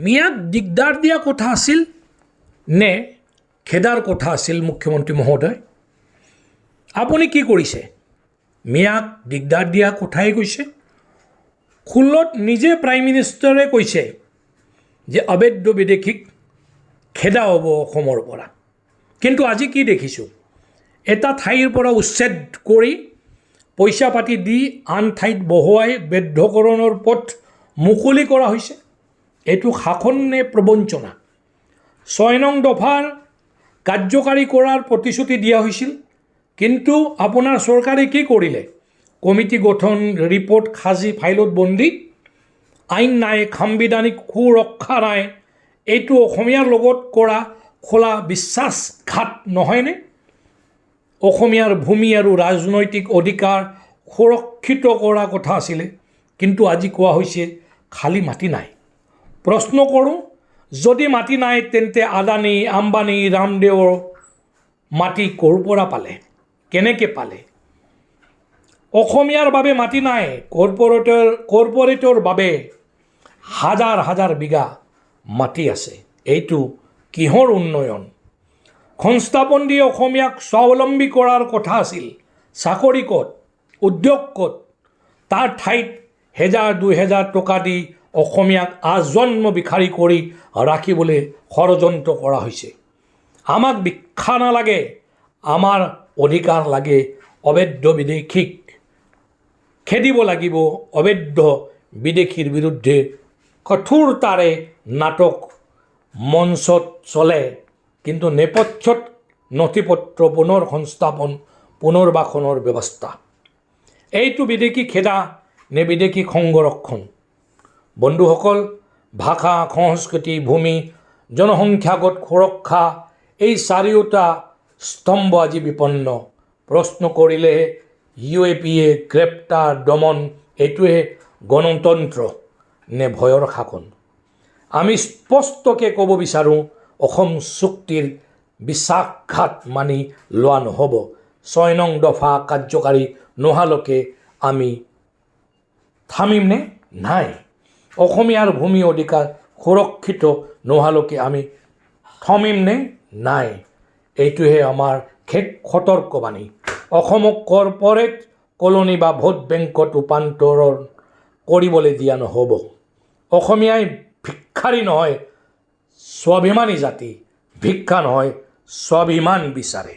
মিয়াক দিগদাৰ দিয়া কথা আছিল নে খেদাৰ কথা আছিল মুখ্যমন্ত্ৰী মহোদয়? আপুনি কি কৰিছে? মিয়াক দিগদাৰ দিয়া কথাই কৈছে। 16ত নিজে প্ৰাইম মিনিষ্টাৰে কৈছে যে অবৈধ বিদেশীক খেদা হ'ব অসমৰ পৰা। কিন্তু আজি কি দেখিছোঁ? এটা ঠাইৰ পৰা উচ্ছেদ কৰি পইচা পাতি দি আন ঠাইত বহুৱাই বৈধকৰণৰ পথ মুকলি কৰা হৈছে। এইটো শাসন নে প্ৰবঞ্চনা? 6 নং দফাৰ কাৰ্যকাৰী কৰাৰ প্ৰতিশ্ৰুতি দিয়া হৈছিল, কিন্তু আপোনাৰ চৰকাৰে কি কৰিলে? কমিটি গঠন, ৰিপৰ্ট সাজি ফাইলত বন্দী, আইন নাই, সাংবিধানিক সুৰক্ষা নাই। এইটো অসমীয়াৰ লগত কৰা খোলা বিশ্বাসঘাত নহয়নে? অসমীয়াৰ ভূমি আৰু ৰাজনৈতিক অধিকাৰ সুৰক্ষিত কৰাৰ কথা আছিলে, কিন্তু আজি কোৱা হৈছে খালী মাটি নাই। প্ৰশ্ন কৰোঁ, যদি মাটি নাই তেন্তে আদানী, আম্বানী, ৰামদেৱৰ মাটি ক'ৰ পৰা পালে? কেনেকৈ পালে? অসমীয়াৰ বাবে মাটি নাই, কৰ্পৰেটৰ বাবে হাজাৰ হাজাৰ বিঘা মাটি আছে। এইটো কিহৰ উন্নয়ন? সংস্থাপন দি অসমীয়াক স্বাৱলম্বী কৰাৰ কথা আছিল। চাকৰি ক'ত? উদ্যোগ ক'ত? তাৰ ঠাইত 1000-2000 টকা দি অসমীয়াক আজন্ম ভিখাৰী কৰি ৰাখিবলৈ ষড়যন্ত্ৰ কৰা হৈছে। আমাক ভিক্ষা নালাগে, আমাৰ অধিকাৰ লাগে। অবৈধ বিদেশীক খেদিব লাগিব। অবৈধ বিদেশীৰ বিৰুদ্ধে কঠোৰতাৰে নাটক মঞ্চত চলে, কিন্তু নেপথ্যত নথিপত্ৰ, পুনৰ সংস্থাপন, পুনৰ্বাসনৰ ব্যৱস্থা। এইটো বিদেশী খেদা নে বিদেশী সংৰক্ষণ? বন্ধুসকল, ভাষা, সংস্কৃতি, ভূমি, জনসংখ্যাগত সুৰক্ষা, এই চাৰিওটা স্তম্ভ আজি বিপন্ন। প্ৰশ্ন কৰিলেহে UAPA গ্ৰেপ্তাৰ, দমন, এইটোৱে গণতন্ত্ৰ নে ভয়ৰ শাসন? আমি স্পষ্টকৈ ক'ব বিচাৰোঁ, অসম চুক্তিৰ বিশ্বাসঘাত মানি লোৱা নহ'ব। 6 নং দফা কাৰ্যকাৰী নোহোৱালৈকে আমি থামিমনে? নাই। অসমীয়াৰ ভূমি অধিকাৰ সুৰক্ষিত নোহোৱালৈকে আমি থমিমনে? নাই। এইটোহে আমাৰ শেষ সতৰ্কবাণী। অসমক কৰ্পৰেট কলনী বা ভোট বেংকত ৰূপান্তৰণ কৰিবলৈ দিয়া নহ'ব। অসমীয়াই ভিক্ষাৰী নহয়, স্বাভিমানী জাতি। ভিক্ষা নহয়, স্বাভিমান বিচাৰে।